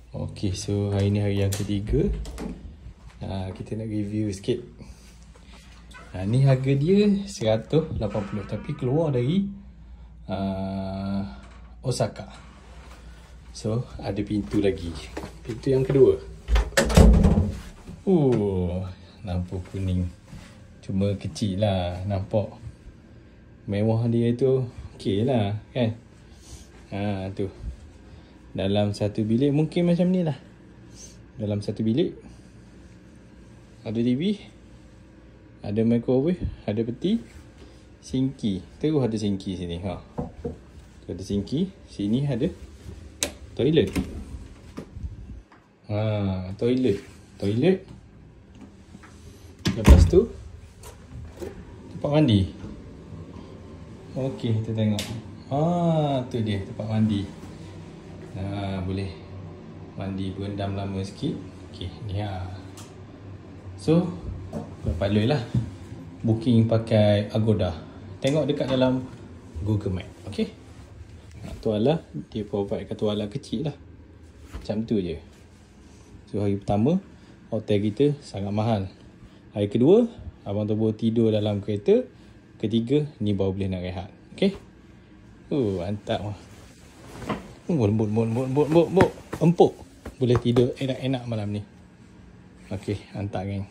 Okay, so hari ni hari yang ketiga. Kita nak review sikit. Ni harga dia 180, tapi keluar dari Osaka. So ada pintu lagi. Pintu yang kedua. Lampu kuning. Cuma kecil lah. Nampak mewah dia tu. Okay lah kan. Tu dalam satu bilik mungkin macam ni lah. Dalam satu bilik ada TV, ada microwave, ada peti, sinki. Terus ada sinki sini. Tu ada sinki. Sini ada toilet. Toilet. Lepas tu tempat mandi. Okey, kita tengok. Tu dia tempat mandi. Boleh mandi berendam lama sikit. Okey, ni So, paloi lah. Booking pakai Agoda. Tengok dekat dalam Google Map. Okey. Tuala, dia provide kat tuala kecil lah. Macam tu je. So, hari pertama, hotel kita sangat mahal. Hari kedua, abang tu baru tidur dalam kereta. Ketiga, ni baru boleh nak rehat. Okey. Mantap lah. Lembut. Empuk. Boleh tidur enak-enak malam ni. Okey, hantar geng.